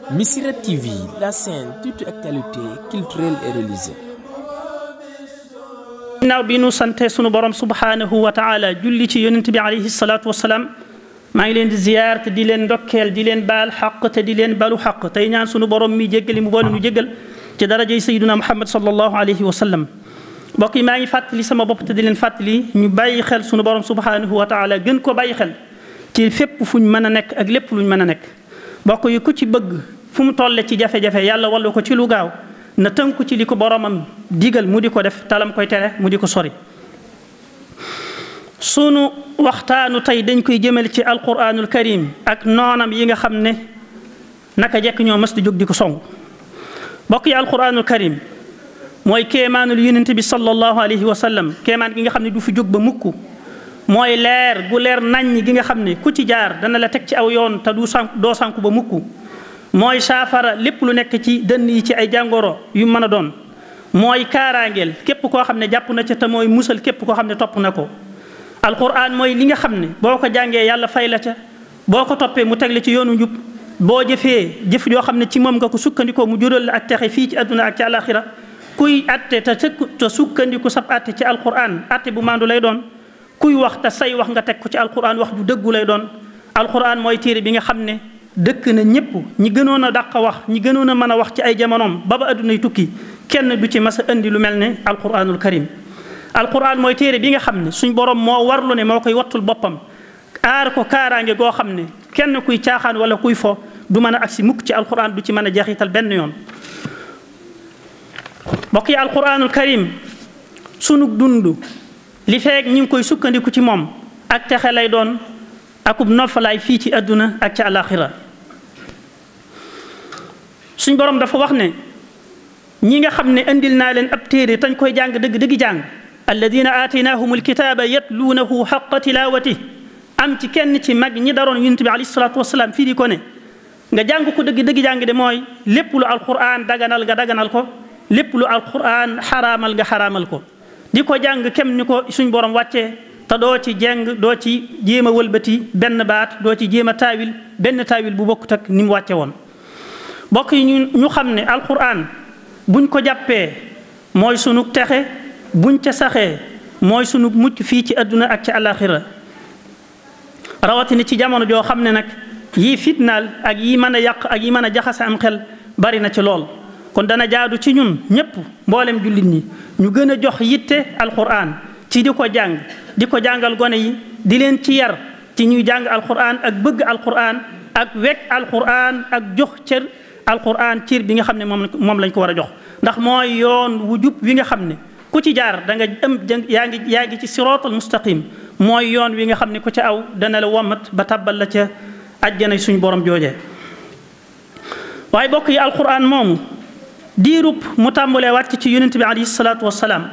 Missirah TV, la chaîne toute actualité culturelle et religieuse. ginnaaw bi nu sante sunu borom subhanahu wa taala julli ci yonent bi alayhi salaatu wasalaam maa ngi leen di ziyaar te di leen ndokkeel di leen baal xaq te di leen balu xaq tey ñaan sunu borom mi jéggali mu boole nu jéggal ci darajay sayyiduna Muhammad sallallahu alayhi wa sallam. mbokk yi maa ngi fàttali sama bopp te di leen fàttali ñu bàyyi xel sunu borom subhanahu wa taala gën ko bàyyi xel ci fépp fuñ mën a nekk ak lépp luñ mën a nekk. mbokk yi ku ci bëgg fu mu tolle ci jafe-jafe yàlla wallu ko ci lu gaaw na tënku ci li ko boromam digal mu di ko def talam koy tere mu di ko sori. sunu waxtaanu tey dañ koy jëmale ci alquranul karim ak noonam yi nga xam ne naka jekk ñoo mas di jóg di ko song. mbokk yi alquranul karim mooy kéemaanul yonent bi sallallahu alayhi wa sallam kéemaan gi nga xam ne du fi jóg ba mukk mooy leer gu leer naññ gi nga xam ne ku ci jaar dana la teg ci aw yoon te doo sànku ba mukk mooy saafara lépp lu nekk ci dënn yi ci ay jàngoro yu mën a doon mooy kaaraangeel képp koo xam ne jàpp na ca te mooy musal képp koo xam ne topp na ko. alquran mooy li nga xam ne boo ko jàngee yàlla fay la ca boo ko toppee mu teg la ci yoonu njub boo jëfee jëf yoo xam ne ci moom nga ko sukkandikoo mu jural la ak texe fii ci àdduna ak ci àlaxira kuy atte te sukkandiku sab atte ci alquran atte bu maandu lay doon kuy wax te say wax nga teg ko ci alquran wax ju dëggu lay doon. alquran mooy téere bi nga xam ne dëkk na ñëpp ñi gënoon a dàq wax ñi gënoon a mën a wax ci ay jamonoom ba addunay tukki kenn du ci mas a indi lu mel ne alquranul karim. alquran mooy téere bi nga xam ne suñ borom moo warlu ne moo koy wattul boppam aar ko kaaraange goo xam ne kenn kuy caaxaan wala kuy fo du mën a agsi mukk ci alquran du ci mën a jeexital benn yoon. mbokk yi alquranul karim sunu dund li feeg ñi ngi koy sukkandiku ci moom ak texe lay doon akub noofalaay fii ci àdduna ak ci àlaxira. suñ borom dafa wax ne ñi nga xam ne indil naa leen ab téere tañ koy jàng dëgg jàng alladina aataynahum alkitaba yatluunahu xaqa tilawati am ci kenn ci mag ñi daroon yonent bi alayhi salaatu wasalaam fii di ko ne nga jàng ko dëgg jàng de mooy lépp lu alquran daganal nga daganal ko lépp lu alquran xaraamal nga xaraamal ko di ko jàng kem ni ko suñ borom wàccee te doo ci jeng doo ci jéem a wëlbati benn baat doo ci jéem a taawil benn taawil bu bokkut ak ni mu wàcce woon. mbokk yi ñu xam ne alquran buñ ko jàppee mooy sunu texe buñ ca saxee mooy sunu mucc fii ci àdduna ak ci àlaxira rawatina ci jamono joo xam ne nag yii fitnaal ak yi mën a yàq ak yi mën a jaxase am xel bari na ci lool. kon dana jaadu ci ñun ñëpp mboolem jullit ñi ñu gën a jox yitte alquran ci di ko jàng di ko jàngal gone yi di leen ci yar ci ñuy jàng alquran ak bëgg alquran ak wekk alquran ak jox cër alquran cër bi nga xam ne moom lañ ko war a jox. ndax mooy yoon wu jub wi nga xam ne ku ci jaar da nga yaa ngi ci siraatal mustaqim mooy yoon wi nga xam ne ku ca aw dana la womat ba tabbal la ca ajjana suñu borom joojee. waaye bokk yi alquran moomu diirub mu tàmbalee wàcc ci yonent bi alayhi salaatu wasalaam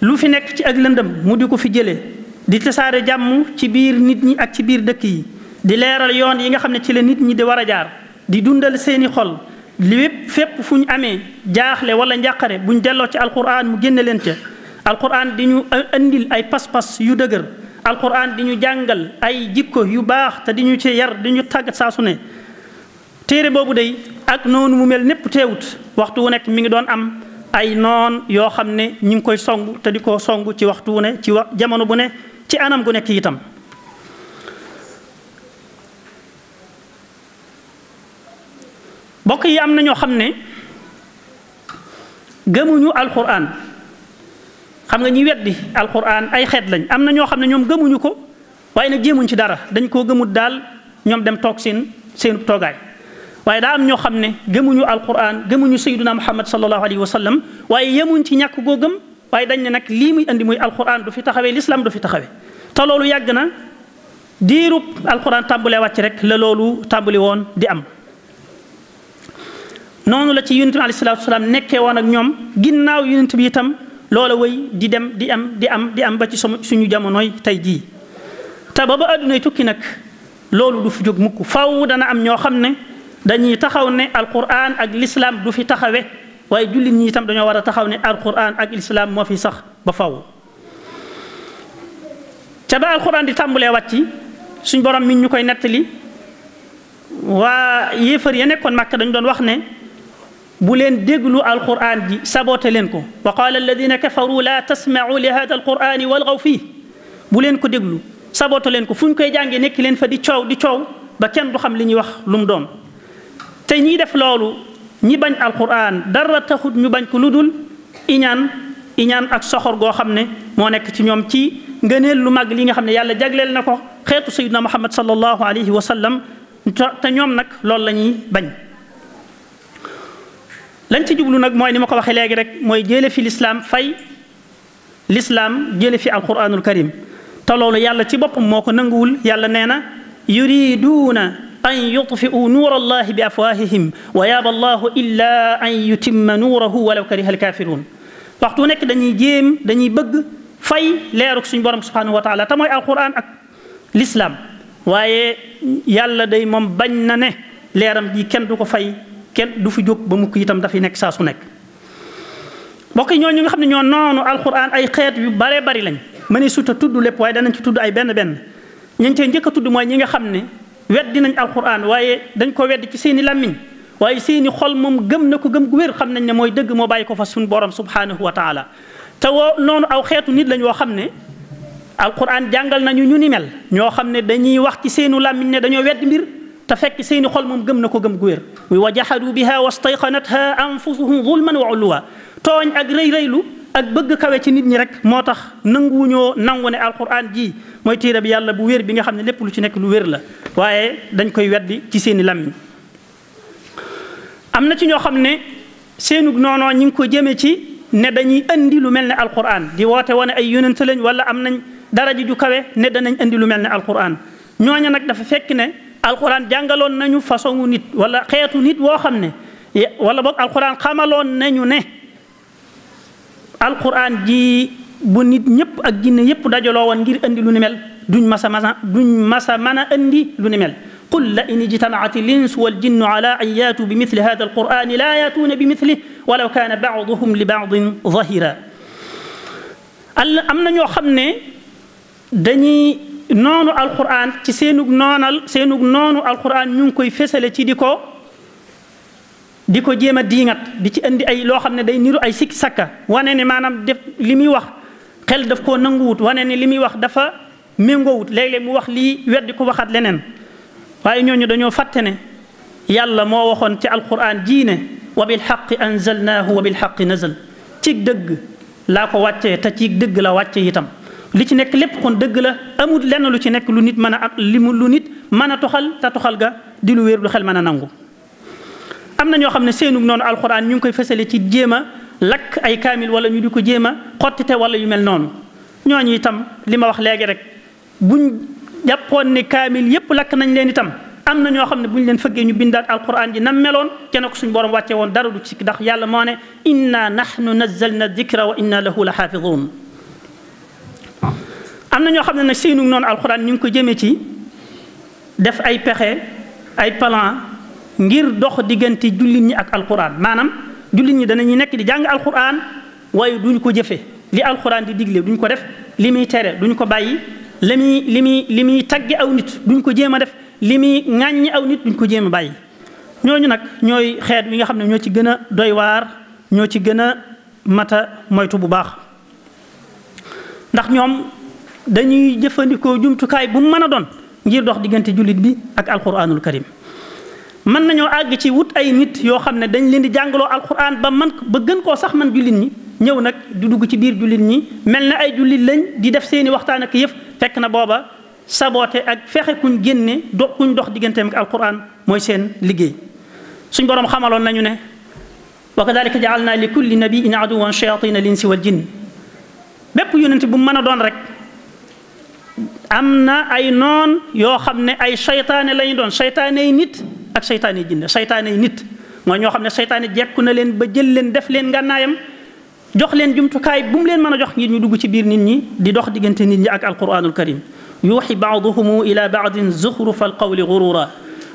lu fi nekk ci ak lëndëm mu di ko fi jëlee di tasaare jàmm ci biir nit ñi ak ci biir dëkk yi di leeral yoon yi nga xam ne ci la nit ñi di war a jaar di dundal seeni xol lépp fépp fu ñu amee jaaxle wala njàqare buñ delloo ci alquran mu génne leen ca. alquran di ñu andil ay pas-pas yu dëgër alquran di ñu jàngal ay jikko yu baax te di ñu ci yar di ñu tàggat saa su ne. téere boobu day ak noonu mu mel népp teewut waxtu wu nekk mi ngi doon am ay noon yoo xam ne ñi ngi koy song te di ko song ci waxtu wu ne ci jamono bu ne ci anam gu nekk itam. mbokk yi am na ñoo xam ne gëmuñu alquran xam nga ñi weddi alquran ay xeet lañ am na ñoo xam ne ñoom gëmuñu ko waaye nag jéemuñ ci dara dañ koo gëmut daal ñoom dem toog seen toogaay. waaye daa am ñoo xam ne gëmuñu alquran gëmuñu sayyiduna Muhammad sallallahu alayhi wa sallam waaye yemuñ ci ñàkk goo gëm waaye dañ ne nag lii muy andi muy alquran du fi taxawee l'islam du fi taxawee. te loolu yàgg na diirub alquran tàmbalee wàcc rek la loolu tàmbali woon di am. noonu la ci yonent bi alayhi salaatu wasalaam nekkee woon ak ñoom ginnaaw yonent bi itam loola wëy di dem di am ba ci suñu jamonoy tey jii. te ba addunay tukki nag loolu du fi jóg mukk faaw dana am ñoo xam ne dañuy taxaw ne alquran ak l'islam du fi taxawe waaye jullit ñi itam dañoo war a taxaw ne alquran ak l'islam moo fi sax ba faaw. ca ba alquran di tàmbalee wàcc suñ borom mi ñu koy nettali waa yéefar ya nekkoon Makka dañ doon wax ne bu leen déglu alquran ji saboté leen ko wa qaala alladina kafaru la tasma'u li hada alqurani walgaw fii bu leen ko déglu saboté leen ko fu ñu koy jàngee nekk leen fa di coow ba kenn du xam li ñuy wax lu mu doon te ñiy def loolu ñi bañ alquran dara taxut ñu bañ ko lu dul iñaan ak soxor goo xam ne moo nekk ci ñoom ci ngëneel lu mag li nga xam ne yàlla jagleel na ko xeetu sayyidina Muhammad sallallahu alayhi wa sallam te ñoom nag loolu la ñuy bañ lañ ci jublu nag mooy ni ma ko waxee léegi rek mooy jële fi lislaam fay lislaam jële fi alquranul karim te loolu yàlla ci boppam moo ko nanguwul yàlla nee na yuriduuna an yutfi'u nuura allahi bi afwahihim wa yaaba allahu illa an yutimma nuurahu walaw kariha alkafirun waxtu nekk dañuy bëgg fay leeruk suñu borom subhanahu wa taala te mooy alquran ak lislaam waaye yàlla day moom bañ na ne leeram ji kenn du ko fay kenn du fi jóg ba mukk itam dafay nekk saa su nekk mbokk yi ñooñu nga xam ne ñoo noonu alquran ay xeet yu bare bari lañ mëne suta tudd lépp waaye danañ ci tudd ay benn ñañ cee njëkk a tudd mooy ñi nga xam ne weddi nañ alquran waaye dañ ko weddi ci seeni làmmiñ waaye seeni xol moom gëm na ko gëm gu wér xam nañ ne mooy dëgg moo bàyyi ko fa suñu borom subhanahu wa taala te noonu aw xeetu nit lañ woo xam ne alquran jàngal nañu ñu ni mel ñoo xam ne dañuy wax ci seenu làmmiñ ne dañoo weddi mbir te fekk seeni xol moom gëm na ko gëm gu wér wa jahadu biha wastayqanatha anfusuhum zulman wa uluwa tooñ ak rëy-rëylu ak bëgg kawe ci nit ñi rek moo tax nangu ne alquran ji mooy téere bi yàlla bu wér bi nga xam ne lépp lu ci nekk lu wér la waaye dañ koy weddi ci seeni làmmiñ am na ci ñoo xam ne seenug noonoo ñi ngi ko jëme ci ne dañuy andi lu mel ne alquran di woote wane ay yonent lañ wala am nañ daraja ju kawe ne danañ andi lu mel ne alquran ñooña nag dafa fekk ne alquran jàngaloon nañu façon nit wala xeetu nit woo xam ne wala boog alquran xamaloon nañu ne alquran ji bu nit ñëpp ak jinne yëpp dajaloo woon ngir andi lu ni mel duñ masa mën a andi lu ni mel qul la in ijtamaat al-insu wal-jinnu ala an yaatu bi mithli hada alqurani la yaatuuna bi mithlihi walaw kaana ba'duhum li ba'din zahira am na ñoo xam ne dañuy noonu alquran ci seenug noonu alquran ñu ngi koy fésale ci di ko jéem a diingat di ci indi ay loo xam ne day niru ay sikki sakka wane ne maanaam def li muy wax xel daf koo nanguwut wane ne li muy wax dafa méngoowut léeg-léeg mu wax lii weddi ko waxaat leneen waaye ñooñu dañoo fàtte ne yàlla moo waxoon ci alquran jii ne wa bil haqqi anzalnaahu wa bil haqqi nazal ci dëgg laa ko wàccee te ci dëgg la wàcce itam li ci nekk lépp kon dëgg la amul lenn lu ci nekk lu nit mën a am lu nit mën a toxal te toxal ga di lu wéer lu xel mën a nangu am na ñoo xam ne seenug noonu alquran ñu ngi koy fësale ci jéem a lakk ay kaamil wala ñu di ko jéem a xottite wala yu mel noonu ñooñu itam li ma wax léegi rek buñ jàppoon ne kaamil yépp lakk nañ leen itam am na ñoo xam ne bu ñu leen fëggee ñu bindaat alquran ji nam meloon kenn ko suñu borom wàcce woon dara du ci ndax yàlla moo ne inna nahnu nazzalna dikra wa inna lahu la xaafidun am na ñoo xam ne nag seenug noonu alquran ñu ngi ko jëmee ci def ay pexe ay plan ngir dox diggante jullit ñi ak alquran maanaam jullit ñi danañu nekk di jàng alquran waaye duñu ko jëfe li alquran di digle duñ ko def li muy tere duñ ko bàyyi li muy tagge aw nit duñ ko jéem a def li muy ŋàññi aw nit duñ ko jéem a bàyyi ñooñu nag ñooy xeet wi nga xam ne ñoo ci gën a doy waar ñoo ci gën a mata moytu bu baax ndax ñoom dañuy jëfandikoo jumtukaay bu mu mën a doon ngir dox diggante jullit bi ak alquranul karim mën nañoo àgg ci wut ay nit yoo xam ne dañ leen di jàngaloo alquran ba gën koo sax man jullit ñi ñëw nag di dugg ci biir jullit ñi mel na ay jullit lañ di def seeni waxtaan ak yëf fekk na booba saboote ak fexe kuñ génne kuñ dox digganteem ak alquran mooy seen liggéey suñ boroom xamaloon nañu ne wa kadalika jaalna li kulli nabiin aduwan shayatin al insi wal jinn bépp yonent bu mën a doon rek am na ay noon yoo xam ne ay saytaane lañu doon saytaane yi nit ak saytaane yi jinne saytaane yi nit mooy ñoo xam ne saytaane jekku na leen ba jël leen def leen ngànnaayam jox leen jumtukaay bu mu leen mën a jox ngir ñu dugg ci biir nit ñi di dox diggante nit ñi ak alquranul karim yuuxi baaduhum ila baadin zuxrufa alqawli gurura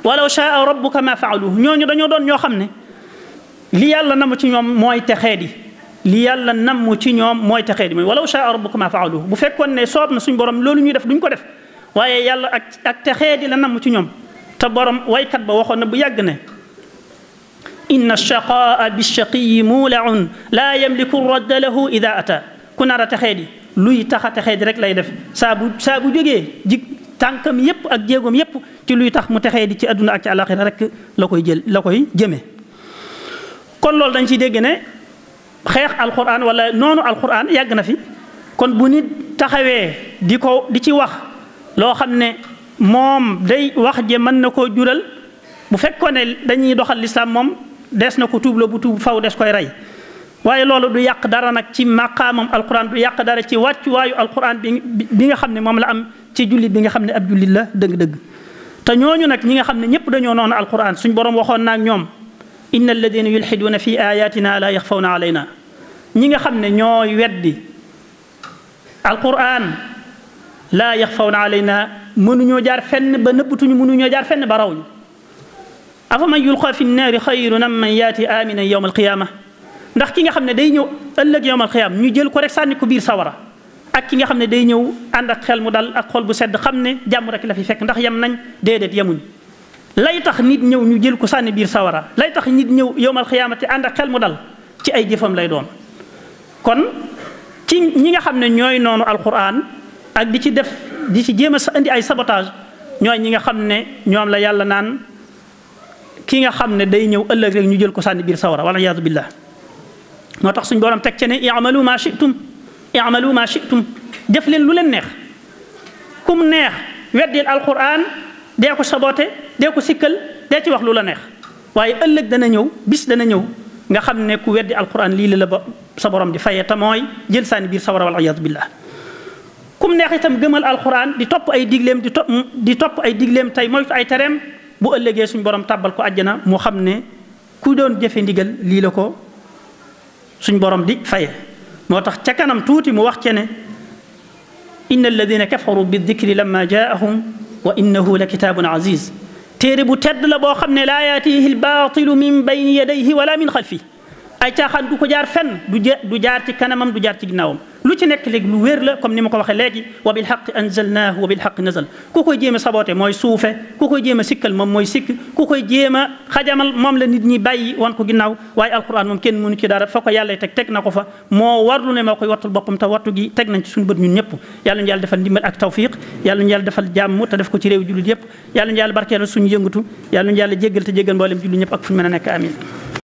walaw shaa rabbuka ma faaluhu ñooñu dañoo doon ñoo xam ne li yàlla namm ci ñoom mooy texee di li yàlla namm ci ñoom mooy texee di mooy walaw shaa rabbuka ma faaluhu bu fekkoon ne soob na suñ borom loolu ñuy def duñ ko def waaye yàlla ak texee di la namm ci ñoom te borom waykat ba waxoon na bu yàgg ne inna shaqaa bishaqiyi muulaun laa yamliku radda lahu ida ata ku nar a texee di luy tax a texee di rek lay def saa bu jógee ji tànkam yépp ak jéegoom yépp ci luy tax mu texee di ci àdduna ak ci àlaxira rek la koy jëmee. kon loolu dañ ciy dégg ne xeex alquran wala noonu alquran yàgg na fi kon bu nit taxawee di ci wax loo xam ne moom day wax je mën na koo jural bu fekkoon ne dañuy doxal lislaam moom des na ko tuubloo bu tuub faw des koy rey waaye loolu du yàq dara nag ci maqaamam alquran du yàq dara ci wàccuwaayu alquran bi nga xam ne moom la am ci jullit bi nga xam ne ab jullit la dëgg-dëgg. te ñooñu nag ñi nga xam ne ñëpp dañoo noonu alquran suñ borom waxoon naag ñoom inna alladina yulxiduuna fi ayatina la yaxfawna alayna ñi nga xam ne ñooy weddi alquran laa yaxfawna alayna mënuñoo jaar fenn ba nëbbatuñu mënuñoo jaar fenn ba rawñu afa man yulqa fi nnaari xayrun am man yaati aminan yawma alqiyama ndax ki nga xam ne day ñëw ëllëg yawma alqiyama ñu jël ko rek sànni ko biir sawara ak ki nga xam ne day ñëw ànd ak xel mu dal ak xol bu sedd xam ne jàmm rek la fi fekk ndax yem nañ déedéet yemuñ lay tax nit ñëw ñu jël ko sànni biir sawara lay tax nit ñëw yawma alqiyama te ànd ak xel mu dal ci ay jëfam lay doon. kon ci ñi nga xam ne ñooy noonu alquran ak di ci jéem a indi ay sabotage ñooy ñi nga xam ne ñoom la yàlla naan ki nga xam ne day ñëw ëllëg rek ñu jël ko sànni biir sawara wala iyaadu billah moo tax suñ borom teg ci ne i'malu ma shi'tum def leen lu leen neex kum neex weddil alquran dee ko saboté dee ko sikkal dee ci wax lu la neex waaye ëllëg dana ñëw bis dana ñëw nga xam ne ku weddi alquran lii la ba sa borom di fayee te mooy jël sànni biir sawara wala iyaadu billah kum neex itam gëmal alquran di topp ay digleem di topp ay digleem tey moytu ay tereem bu ëllëgee suñ borom tàbbal ko àjjana mu xam ne ku doon jëfe ndigal lii la ko suñ borom di faye moo tax ca kanam tuuti mu wax ce ne inna alladina kafaru bi dikri lamma jaahum wa innahu la kitaabun aziz téere bu tedd la boo xam ne laa yaatihi albaatilu min bayni yadayhi wala min xalfi ay caaxaan du ko jaar fenn du jaar ci kanamam du jaar ci ginnaawam lu ci nekk léegi lu wér la comme ni ma ko waxee léegi wa bil haqqi anzalnaahu wa bil haqqi nazal ku koy jéem a saboote mooy suufe ku koy jéem a sikkal moom mooy sikk ku koy jéem a xajamal moom la nit ñi bàyyi wan ko ginnaaw waaye alquran moom kenn mënu ci dara fa ko yàlla teg na ko fa moo warlu ne moo koy wattul boppam te wattu gi teg nañ ci suñu bët ñun ñëpp yàlla ñu yàlla defal ndimbal ak tawfiq yàlla ñu yàlla defal jàmm te def ko ci réew jullit yëpp yàlla ñu yàlla barkeelal suñu yëngatu yàlla ñu yàlla jéggal te jéggal mboolem jullit ñëpp ak fu ñu mën a nekk amin